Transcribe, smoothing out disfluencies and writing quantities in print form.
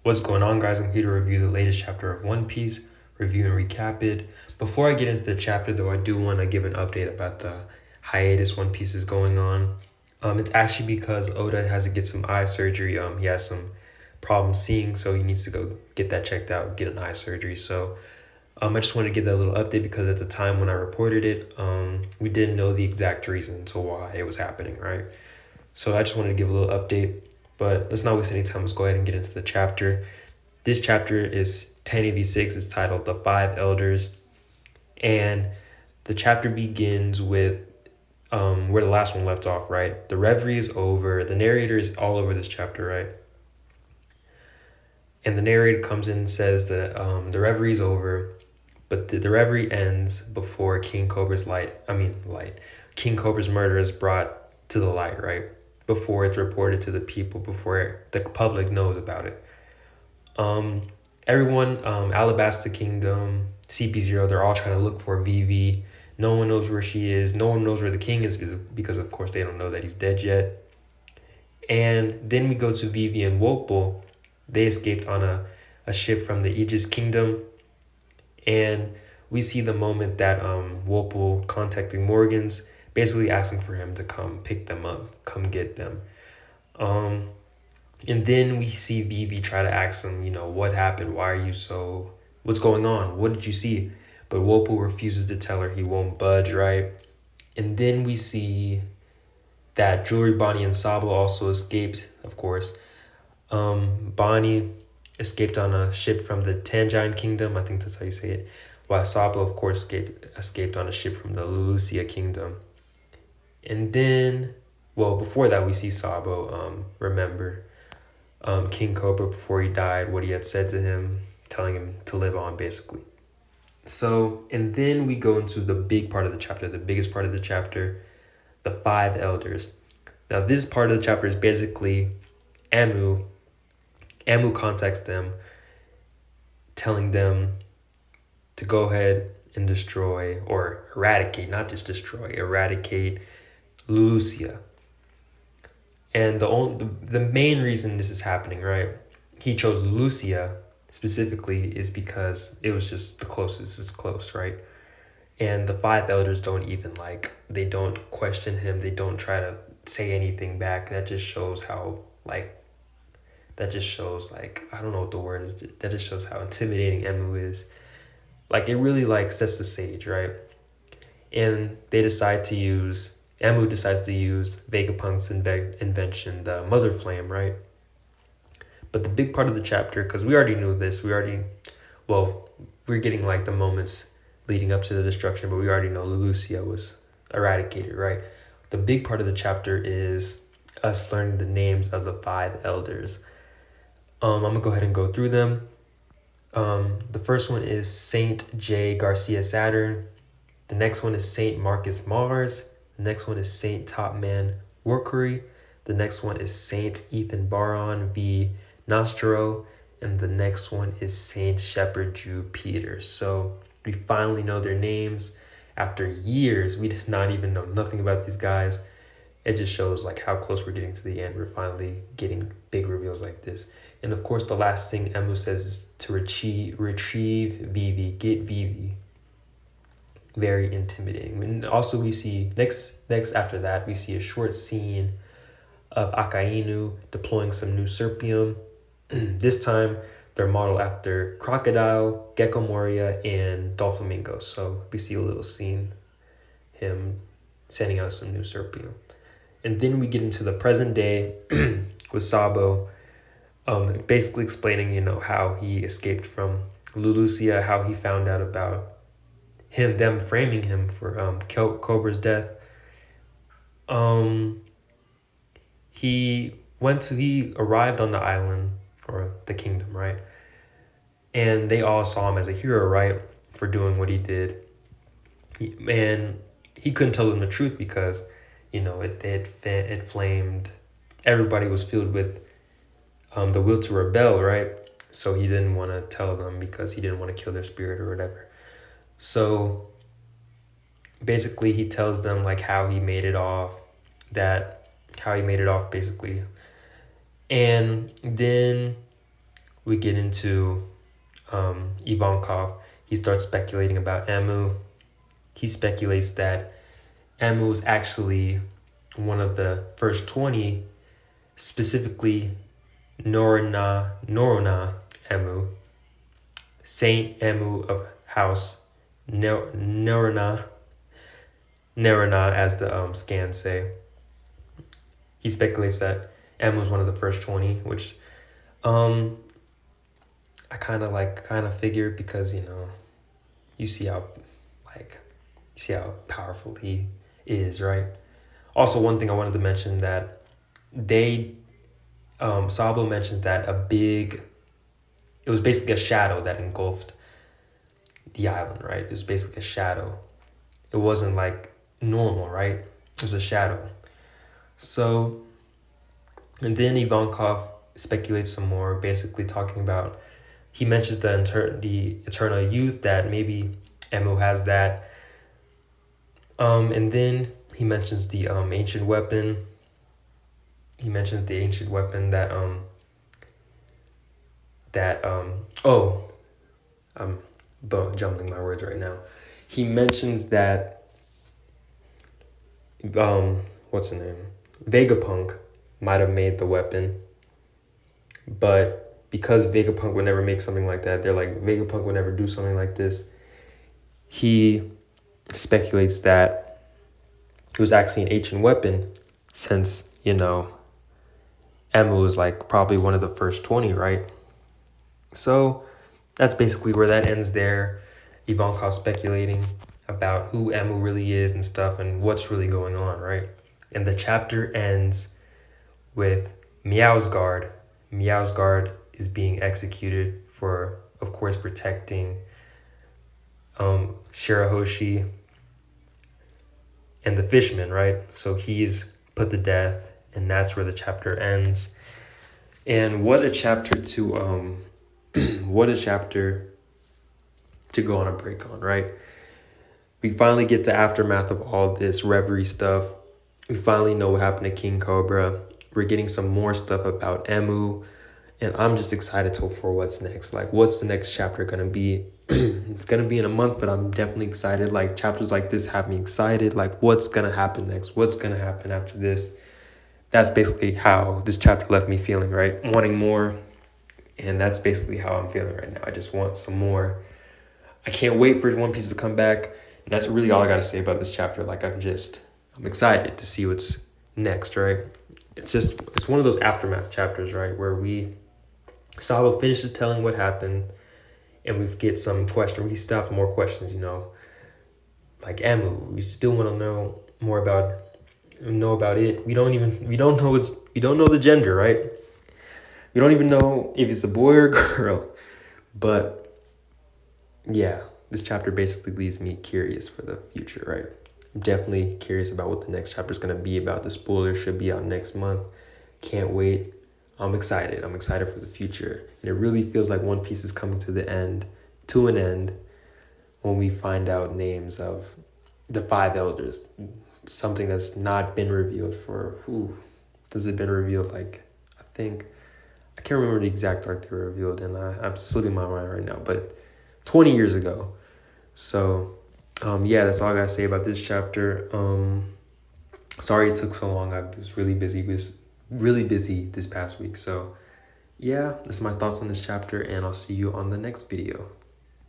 What's going on, guys? I'm here to review the latest chapter of One Piece, review and recap it. Before I get into the chapter, though, I do want to give an update about the hiatus One Piece is going on. It's actually because Oda has to get some eye surgery. He has some problems seeing, so he needs to go get that checked out, get an eye surgery. So, I just wanted to give that little update because at the time when I reported it, we didn't know the exact reason to why it was happening, right? So I just wanted to give a little update. But let's not waste any time. Let's go ahead and get into the chapter. This chapter is 1086. It's titled The Five Elders. And the chapter begins with where the last one left off, right? The reverie is over. The narrator is all over this chapter, right? And the narrator comes in and says that the reverie is over, but the reverie ends before King Cobra's murder is brought to the light, right? Before it's reported to the people, before the public knows about it. Everyone, Alabasta Kingdom, CP0, they're all trying to look for Vivi. No one knows where she is. No one knows where the king is because of course, they don't know that he's dead yet. And then we go to Vivi and Wopel. They escaped on a ship from the Aegis Kingdom. And we see the moment that Wopel contacting Morgans, basically asking for him to come pick them up, come get them. And then we see Vivi try to ask him, what happened? Why are you so... What's going on? What did you see? But Wopel refuses to tell her. He won't budge, right? And then we see that Jewelry, Bonnie, and Sabo also escaped, of course. Bonnie escaped on a ship from the Tangine Kingdom. I think that's how you say it. While Sabo, of course, escaped on a ship from the Lulusia Kingdom. And then, well, before that, we see Sabo remember King Cobra before he died, what he had said to him, telling him to live on, basically. So, and then we go into the big part of the chapter, the biggest part of the chapter, the five elders. Now, this part of the chapter is basically Amu. Amu contacts them, telling them to go ahead and destroy or eradicate, not just destroy, eradicate Lulusia. And the main reason this is happening, right? He chose Lucia specifically is because it was just the closest. It's close, right? And the five elders don't even they don't question him. They don't try to say anything back. That just shows how I don't know what the word is. That just shows how intimidating Emu is. It really sets the stage, right? And Emu decides to use Vegapunk's invention, the Mother Flame, right? But the big part of the chapter, because we already knew this, we're getting the moments leading up to the destruction, but we already know Lulusia was eradicated, right? The big part of the chapter is us learning the names of the five elders. I'm going to go ahead and go through them. The first one is Saint J. Garcia Saturn. The next one is Saint Marcus Mars. The next one is Saint Topman Workery. The next one is Saint Ethan Baron v. Nostro. And the next one is Saint Shepherd Jew Peter. So we finally know their names. After years, we did not even know nothing about these guys. It just shows how close we're getting to the end. We're finally getting big reveals like this. And of course, the last thing Emu says is to retrieve Vivi, get Vivi. Very intimidating. And also we see next after that, we see a short scene of Akainu deploying some new Serpium. This time they're modeled after Crocodile, Gecko Moria, and Doflamingo. So we see a little scene, him sending out some new Serpium. And then we get into the present day with Sabo, basically explaining, how he escaped from Lulusia, how he found out about them framing him for Cobra's death. He arrived on the island or the kingdom, right? And they all saw him as a hero, right, for doing what he did. And he couldn't tell them the truth because, it flamed. Everybody was filled with the will to rebel, right? So he didn't want to tell them because he didn't want to kill their spirit or whatever. So basically he tells them how he made it off, basically. And then we get into Ivankov. He starts speculating about Amu. He speculates that Amu is actually one of the first 20, specifically Norona Amu, Saint Amu of House Norona, as the scans say. He speculates that Amu is one of the first 20, which I kind of figured, because you see how powerful he is, right? Also, one thing I wanted to mention, that Sabo mentioned that it was basically a shadow that engulfed the island, right? It was basically a shadow. It wasn't like normal, right? It was a shadow. So, and then Ivankov speculates some more, basically talking about, he mentions the eternal youth, that maybe Emu has that. And then he mentions the ancient weapon. He mentions the ancient weapon that I'm jumbling my words right now. He mentions that what's the name? Vegapunk might have made the weapon, but because Vegapunk would never make something like that, they're like, Vegapunk would never do something like this. He speculates that it was actually an ancient weapon, since, Emu is like probably one of the first 20, right? So that's basically where that ends there. Ivankov speculating about who Emu really is and stuff, and what's really going on, right? And the chapter ends with Meowsguard. Meowsguard is being executed for, of course, protecting Shirahoshi and the fishman, right? So he's put to death, and that's where the chapter ends. And what a chapter to go on a break on, right? We finally get the aftermath of all this Reverie stuff. We finally know what happened to King Cobra. We're getting some more stuff about Emu, and I'm just excited for what's next. Like, what's the next chapter gonna be? It's gonna be in a month, but I'm definitely excited. Like, chapters like this have me excited. Like, what's gonna happen next? What's gonna happen after this? That's basically how this chapter left me feeling, right? Wanting more. And that's basically how I'm feeling right now. I just want some more. I can't wait for One Piece to come back. And that's really all I gotta say about this chapter. Like, I'm excited to see what's next, right? It's one of those aftermath chapters, right? Where Sabo finishes telling what happened, and we get some question. We still have more questions, like Emu. We still want to know more about it. We don't know the gender, right? We don't even know if it's a boy or a girl. But yeah, this chapter basically leaves me curious for the future, right? I'm definitely curious about what the next chapter is going to be about. The spoiler should be out next month. Can't wait. I'm excited. I'm excited for the future. And it really feels like One Piece is coming to an end, when we find out names of the 5 elders. Something that's not been revealed has it been revealed? Like, I can't remember the exact arc they were revealed in. I'm slipping my mind right now, but 20 years ago. So, yeah, that's all I gotta say about this chapter. Sorry it took so long. I was really busy this past week. So, yeah, that's my thoughts on this chapter, and I'll see you on the next video.